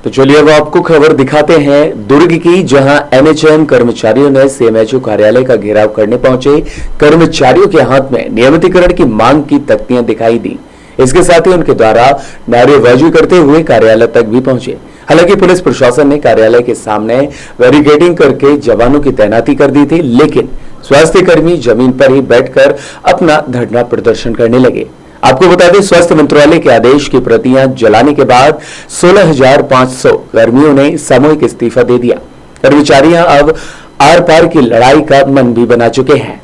तो चलिए अब आपको खबर दिखाते हैं दुर्ग की, जहां एनएचएम कर्मचारियों ने सीएमएचओ कार्यालय का घेराव करने पहुंचे कर्मचारियों के हाथ में नियमितीकरण की मांग की तख्तियां दिखाई दी। इसके साथ ही उनके द्वारा नारेबाजी करते हुए कार्यालय तक भी पहुंचे। हालांकि पुलिस प्रशासन ने कार्यालय के सामने बैरिकेडिंग करके जवानों की तैनाती कर दी थी, लेकिन स्वास्थ्य कर्मी जमीन पर ही बैठकर अपना धरना प्रदर्शन करने लगे। आपको बता दें, स्वास्थ्य मंत्रालय के आदेश की प्रतियां जलाने के बाद 16,500 कर्मियों ने सामूहिक इस्तीफा दे दिया। कर्मचारियां अब आर पार की लड़ाई का मन भी बना चुके हैं।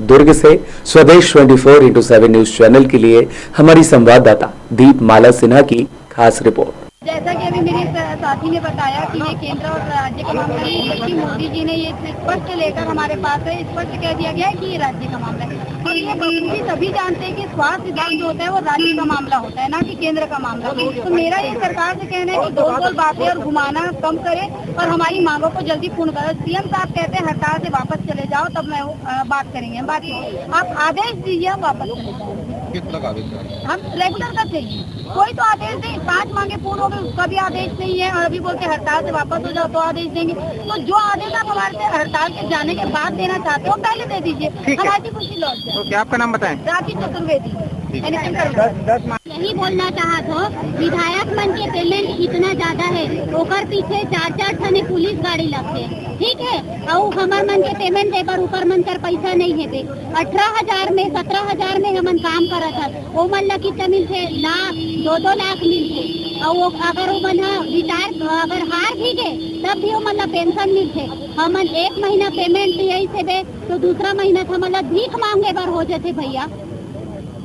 दुर्ग से स्वदेश 24x7 न्यूज चैनल के लिए हमारी संवाददाता दीपमाला सिन्हा की खास रिपोर्ट। जैसा कि अभी मेरे साथी ने बताया कि ये केंद्र और राज्य का मामला है, जबकि मोदी जी ने ये स्पष्ट लेकर हमारे पास है, स्पष्ट कह दिया गया है कि ये राज्य का मामला है। और ये बखूबी सभी जानते हैं कि स्वास्थ्य विभाग जो होता है वो राज्य का मामला होता है, ना कि केंद्र का मामला। तो मेरा ये सरकार से कहना है कि गोल बातें और घुमाना कम करे और हमारी मांगों को जल्दी पूर्ण करो। सीएम साहब कहते हैं हड़ताल से वापस चले जाओ, तब मैं बात करेंगे। बाकी आप आदेश दीजिए, हम वापस चले जाओ। कितना आदेश हम रेगुलर का चाहिए, कोई तो आदेश दें। 5 मांगे पूर्ण हो गए, उसका भी आदेश नहीं है, और अभी बोलते हड़ताल से वापस हो जाओ तो आदेश देंगे। तो जो आदेश आप हमारे से हड़ताल के जाने के बाद देना चाहते हो पहले दे दीजिए, हमारी खुशी लौट जाए। तो क्या आपका नाम बताएं? राखी चतुर्वेदी। यही बोलना चाहत हो, विधायक मन के पेमेंट इतना ज्यादा है, ओकर पीछे 4-4 ठने पुलिस गाड़ी लगते, ठीक है। और हमार मन के पेमेंट दे पर ऊपर मन कर पैसा नहीं है पे 18,000 में 17,000 में हमन काम करत है, वो मन ला कितना मिलते, लाख 2-2 लाख मिलते। और अगर वो मन रिटायर अगर हार भी गए तब भी वो मन ला पेंशन मिलते। हमन 1 महीना पेमेंट यही से दे तो दूसरा महीना हमन ला भीख मांगे बर हो जाते भैया।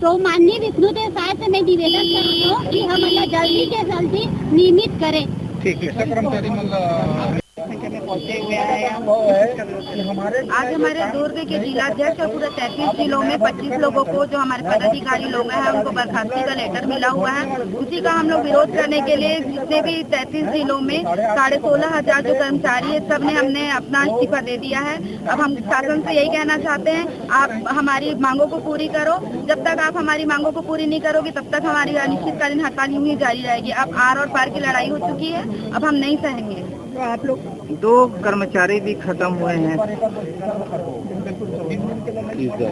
तो माननीय विष्णुदेव साय से मैं निवेदन करती हूँ कि हम जल्दी से जल्दी नियमित करें। ठीक है। कर्मचारी पहुंचे हुए हैं। आज हमारे दुर्ग के जिलाध्यक्ष और पूरे 33 जिलों में 25 लोगों को, जो हमारे पदाधिकारी लोग हैं, उनको बर्खास्ती का लेटर मिला हुआ है। उसी का हम लोग विरोध करने के लिए जितने भी 33 जिलों में 16,500 जो कर्मचारी है, सब ने हमने अपना इस्तीफा दे दिया है। अब हम शासन से यही कहना चाहते हैं, आप हमारी मांगों को पूरी करो। जब तक आप हमारी मांगों को पूरी नहीं करोगे तब तक हमारी अनिश्चितकालीन हड़ताल यूं ही जारी रहेगी। अब आर और पार की लड़ाई हो चुकी है, अब हम नहीं सहेंगे। तो आप लोग 2 कर्मचारी भी खत्म हुए हैं,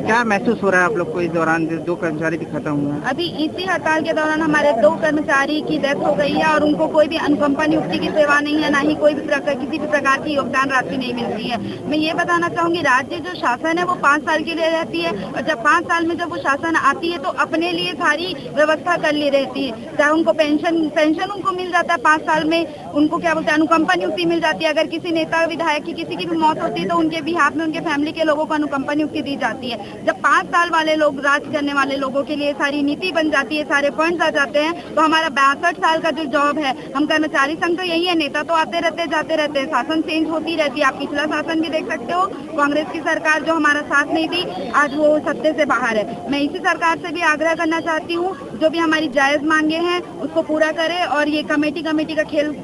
क्या महसूस हो रहा है आप लोग को इस दौरान 2 कर्मचारी भी खत्म हुए हैं? अभी इसी हड़ताल के दौरान हमारे 2 कर्मचारी की डेथ हो गई है और उनको कोई भी अनुकंपा नियुक्ति की सेवा नहीं है, ना ही कोई भी किसी भी प्रकार की योगदान राशि नहीं मिलती है। मैं ये बताना चाहूंगी, राज्य जो शासन है वो 5 साल के लिए रहती है, और जब 5 साल में जब वो शासन आती है तो अपने लिए सारी व्यवस्था कर ली रहती है। चाहे उनको पेंशन उनको मिल जाता है 5 साल में, उनको क्या बोलते हैं अनुकंपा नियुक्ति मिल जाती है। अगर किसी नेता विधायक की किसी की भी मौत होती है तो उनके बिहाफ में उनके फैमिली के लोगों को अनुकंपा नियुक्ति दी जाती है। जब 5 साल वाले लोग राज करने वाले लोगों के लिए सारी नीति बन जाती है, सारे पॉइंट्स आ जाते हैं, तो हमारा 62 साल का जो जॉब है, हम कर्मचारी संघ तो यही है, नेता तो आते रहते जाते रहते हैं, शासन चेंज होती रहती है। आप पिछला शासन भी देख सकते हो, कांग्रेस की सरकार जो हमारा साथ नहीं दी, आज वो सत्ते से बाहर है। मैं इसी सरकार से भी आग्रह करना चाहती हूँ, जो भी हमारी जायज मांगे हैं उसको पूरा करे और ये कमेटी का खेल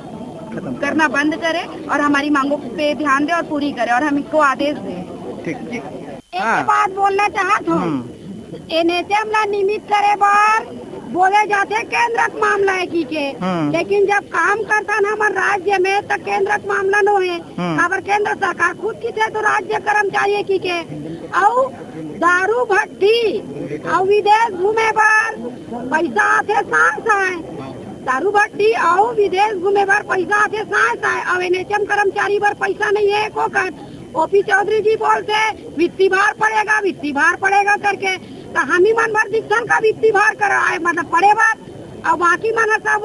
करना बंद करे और हमारी मांगों पे ध्यान दे और पूरी करे और हम इसको आदेश दें। ठीक। एक बात बोलना चाहत हूँ, एनएचएम ला नियमित करे बार बोले जाते केंद्र का मामला है की के, लेकिन जब काम करता ना हमारे राज्य में तो केंद्र का मामला न है। अगर केंद्र सरकार खुद की थे तो राज्य कर्मचारी की के, और दारू भट्टी और विदेश घूमे बार पैसा आते सांस, दारू भट्टी और विदेश घूमे बार पैसा आते सांस है, और एनएचएम कर्मचारी बार पैसा नहीं है। को कर ओपी चौधरी जी बोलते वित्तीय भार पड़ेगा करके, तो हम ही मन भर दिक्कत का वित्तीय भार कराए मतलब पड़े बात, और बाकी मन सब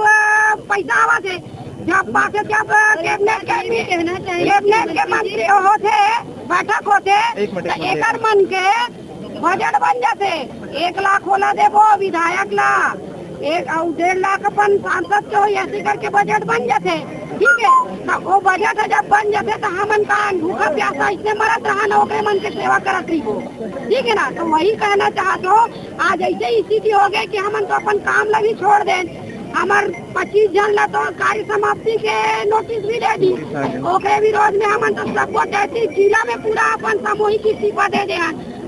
पैसा आवा थे। जब बात जब कैबिनेट के मंत्री होते बैठक होते एक मन के बजट बन जाते, 1 लाख होला देवो विधायक ला, 1.5 लाख अपन सांसद के हो, ऐसे करके बजट बन जाते, ठीक है। तो वो बजट जब बन जाते तो हमन का भूखा प्यासा इसने मरत रहा ना, ओकरे मन के सेवा करत रही हो, ठीक है ना। तो वही कहना चाहते हो, आज ऐसे स्थिति हो गए कि हमन तो अपन काम लगी छोड़ दें। हमार 25 जन ला तो कार्य समाप्ति के नोटिस भी दे दी, ओकरे विरोध में हमन तो सबको 33 जिला में पूरा अपन सामूहिक इस्तीफा दे दे।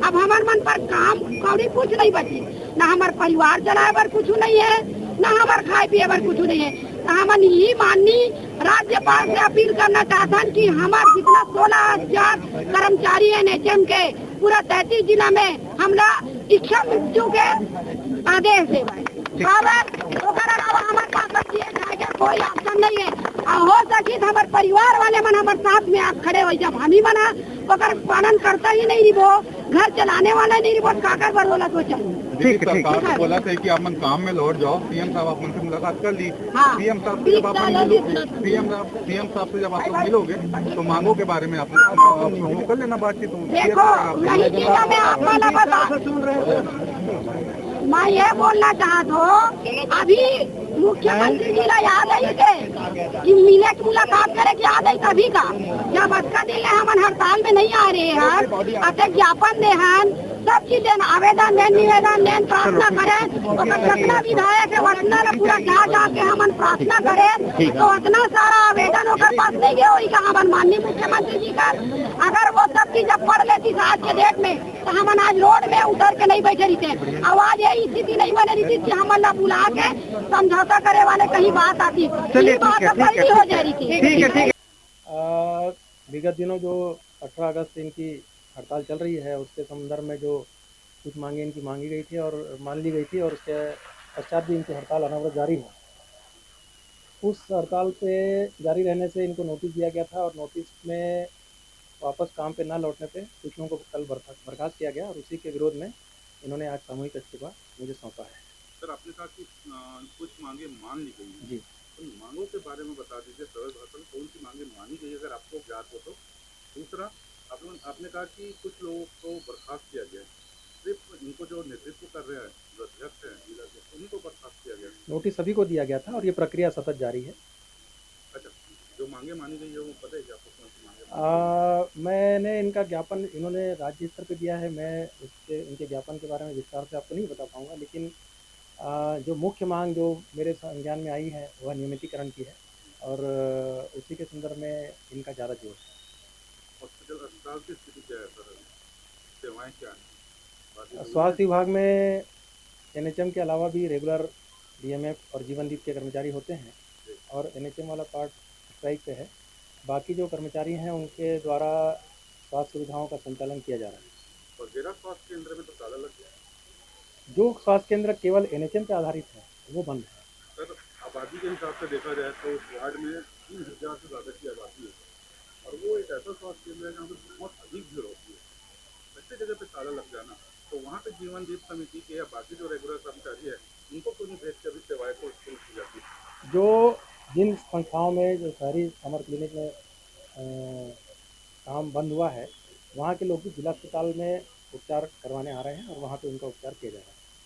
अब हमार मन पर काम कौड़ी कुछ नहीं बची, ना हमार परिवार चलाए पर कुछ नहीं है, ना हमार खाए पिए पर कुछ नहीं है। हमन ही माननी राज्यपाल से अपील करना चाहता हूँ कि हमारे जितना 16,000 कर्मचारी है NHM के पूरा 33 जिला में हमला इच्छा मृत्यु के आदेश दे ओकर अलावा हमारे पास बचिए जाएगा कोई ऑप्शन नहीं है। और हो सकी तो हमारे परिवार वाले मन हमारे साथ में आप खड़े हो, जब हम ही मना ओकर पालन करता ही नहीं वो घर चलाने वाला नहीं वो काकर पर बोला तो चल देखिए सरकार ने बोला था कि आप मन काम में लौट जाओ। सीएम साहब आप उनसे मुलाकात कर ली। हाँ। सीएम साहब से जब आप सीएम साहब से जब आप लोग मिलोगे तो मांगों के बारे में आप लोग कर लेना बातचीत। देखो कहीं चीजों में आप वाला बता मैं ये बोलना चाहता हूँ अभी मुख्यमंत्री जी का याद है कि मिले की मुलाकात करे की याद है तभी का जब उसका दिन हम हड़ताल में नहीं आ रहे हैं अतः ज्ञापन दे सब चीज देन आवेदन देन निवेदन देन प्रार्थना करे जितना विधायक है उतना पूरा जा जाके हम प्रार्थना करे तो उतना सारा आवेदन होकर पास नहीं गया होगा हमारे माननीय मुख्यमंत्री जी का। अगर वो सब चीज जब पढ़ लेती आज के डेट में तो हम आज रोड में उतर के नहीं बैठे रहते। आवाज यही स्थिति नहीं बने रही थी हम बुला के समझौता करे वाले कहीं बात आती बात हो जा रही थी। विगत दिनों जो 18 अगस्त से इनकी हड़ताल चल रही है उसके संदर्भ में जो कुछ मांगे इनकी मांगी गई थी और मान ली गई थी और उसके पश्चात भी इनकी हड़ताल अनवरत जारी है। उस हड़ताल पे जारी रहने से इनको नोटिस दिया गया था और नोटिस में वापस काम पे ना लौटने पे कुछ लोगों को कल बर्खास्त किया गया और उसी के विरोध में इन्होंने आज सामूहिक इस्तीफा मुझे सौंपा है। सर आपने कहा कि कुछ मांगे मान ली गई हैं। जी उन मांगों के बारे में बता दीजिए सरल भाषा में कौन सी मांगे मानी गई अगर आपको ज्ञात हो तो। दूसरा आपने कहा कि कुछ लोगों को बर्खास्त किया गया, सिर्फ इनको जो नेतृत्व कर रहे हैं जो अध्यक्ष हैं जिला के उनको बर्खास्त किया गया। नोटिस सभी को दिया गया था और ये प्रक्रिया सतत जारी है। अच्छा जो मांगे मानी गई है वो पता है कि आपको कौन सी मांगे? मैंने इनका ज्ञापन इन्होंने राज्य स्तर पे दिया है। मैं इनके ज्ञापन के बारे में विस्तार से आपको नहीं बता पाऊँगा, लेकिन जो मुख्य मांग जो मेरे संज्ञान में आई है वह नियमितीकरण की है और उसी के संदर्भ में इनका ज़्यादा जोर है। हॉस्पिटल अस्पताल की स्थिति क्या है सर, सेवाएं क्या हैं? स्वास्थ्य विभाग में NHM के अलावा भी रेगुलर DMF और जीवनदीप के कर्मचारी होते हैं और NHM वाला पार्ट स्ट्राइक पे है। बाकी जो कर्मचारी हैं उनके द्वारा स्वास्थ्य सुविधाओं का संचालन किया जा रहा है। और जिला स्वास्थ्य केंद्र में तो ताला लग गया। जो स्वास्थ्य केंद्र केवल NHM पे आधारित है वो बंद है। सर आबादी के हिसाब से देखा जाए तो वार्ड में 3,000 से ज़्यादा की आबादी है और वो एक ऐसा स्वास्थ्य केंद्र है जहाँ पर बहुत अधिक भीड़ होती है। ऐसी जगह पे ताला लग जाना तो वहाँ पे जीवन दीप समिति के या बाकी जो रेगुलर कर्मचारी है उनको क्यों नहीं भेज कर भी सेवाएं को शुरू की जाती है? जो जिन संस्थाओं में जो शहरी समर क्लिनिक में काम बंद हुआ है वहाँ के लोग भी जिला अस्पताल में उपचार करवाने आ रहे हैं और वहाँ पे उनका उपचार किया जा रहा है।